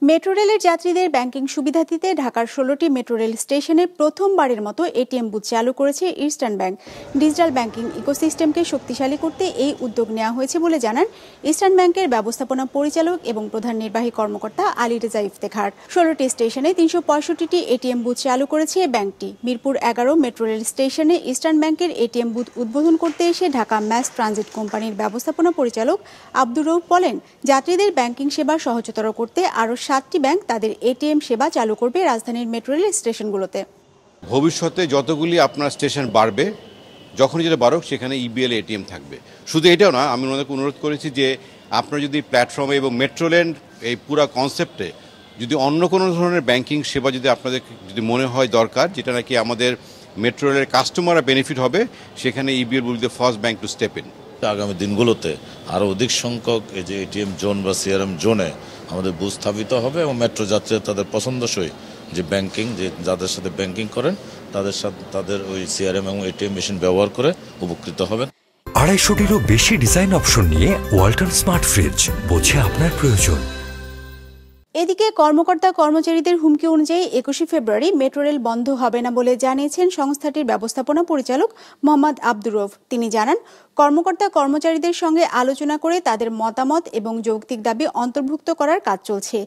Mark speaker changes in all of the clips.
Speaker 1: Metro রেলের যাত্রীদের banking সুবিধা দিতে ঢাকার ১৬টি মেট্রো রেল স্টেশনে প্রথমবারের মতো এটিএম বুথ চালু করেছে ইস্টার্ন ব্যাংক। ডিজিটাল ব্যাংকিং ইকোসিস্টেমকে শক্তিশালী করতে এই উদ্যোগ নেওয়া হয়েছে বলে জানান ইস্টার্ন ব্যাংকের ব্যবস্থাপনা পরিচালক এবং প্রধান নির্বাহী কর্মকর্তা আলী রেজা ইফতেখার। ১৬টি স্টেশনে ৩৬৫টি এটিএম বুথ চালু করেছে ব্যাংকটি। মিরপুর ১১ মেট্রো রেল স্টেশনে ইস্টার্ন ব্যাংকের এটিএম বুথ উদ্বোধন করতে এসে ঢাকা ম্যাস ট্রানজিট কোম্পানির ব্যবস্থাপনা পরিচালক আব্দুর রউফ বলেন, যাত্রীদের ব্যাংকিং সেবা সহজতর করতে আরও 7টি ব্যাংক তাদের এটিএম সেবা চালু করবে রাজধানীর মেট্রো রেল স্টেশনগুলোতে।
Speaker 2: ভবিষ্যতে যতগুলি আপনার স্টেশন বাড়বে, যখনই যেটা বাড়ুক সেখানে ইবিএল এটিএম থাকবে। শুধু এটাও না, আমি ওনাদেরকে অনুরোধ করেছি যে আপনারা যদি প্ল্যাটফর্মে এবং মেট্রো রেল এই পুরো কনসেপ্টে যদি অন্য কোনো ধরনের ব্যাংকিং সেবা যদি আপনাদের যদি মনে হয় দরকার, যেটা নাকি আমাদের মেট্রো রেলের কাস্টমাররা বেনিফিট হবে, সেখানে EBL will be the first bank to step in.
Speaker 3: আগামী দিনগুলোতে আরও অধিক সংখ্যক এই যে এটিএম জোন বা সিআরএম জোনে আমাদের বুথ স্থাপিত হবে এবং মেট্রো যাত্রীরা তাদের পছন্দসই যে ব্যাংকিং, যে যাদের সাথে ব্যাংকিং করেন তাদের সাথে তাদের ওই সিআরএম এবং এটিএম মেশিন ব্যবহার করে উপকৃত হবেন।
Speaker 4: ২৫০টিরও বেশি ডিজাইন অপশন নিয়ে ওয়ালটন স্মার্ট ফ্রিজ, বোঝে আপনার প্রয়োজন।
Speaker 1: এদিকে কর্মকর্তা কর্মচারীদের হুমকি অনুযায়ী ২১শে ফেব্রুয়ারি মেট্রো রেল বন্ধ হবে না বলে জানিয়েছেন সংস্থাটির ব্যবস্থাপনা পরিচালক মোহাম্মদ আব্দুর রউফ। তিনি জানান, কর্মকর্তা কর্মচারীদের সঙ্গে আলোচনা করে তাদের মতামত এবং যৌক্তিক দাবি অন্তর্ভুক্ত করার কাজ চলছে।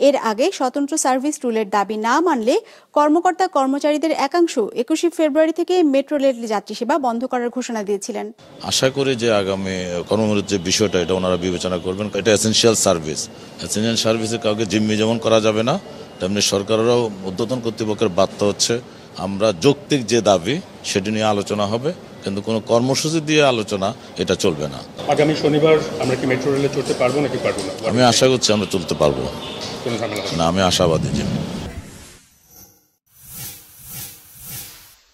Speaker 1: এর আগে স্বতন্ত্র সার্ভিস রুলের দাবি না মানলে কর্মকর্তা কর্মচারীদের একাংশ ২১শে ফেব্রুয়ারি থেকে মেট্রো রেল যাত্রী সেবা বন্ধ করার ঘোষণা দিয়েছিলেন।
Speaker 3: আশা করি যে আগামী কর্মবিরতির যে বিষয়টা, এটা ওনারা বিবেচনা করবেন। এটা এসেনশিয়াল সার্ভিস, এসেনশিয়াল সার্ভিসে কাউকে জিম্মি যেমন করা যাবে না, তেমনি সরকারেরও ঊর্ধ্বতন কর্তৃপক্ষের বার্তা হচ্ছে আমরা যৌক্তিক যে দাবি সেটি নিয়ে আলোচনা হবে, কিন্তু কোনো কর্মসূচি দিয়ে আলোচনা এটা চলবে না।
Speaker 5: আগামী শনিবার আমরা কি মেট্রো রেলে চলতে পারবো নাকি পারবো না?
Speaker 3: আমি আশা করছি আমরা চলতে পারবো না, আমি আশাবাদী যে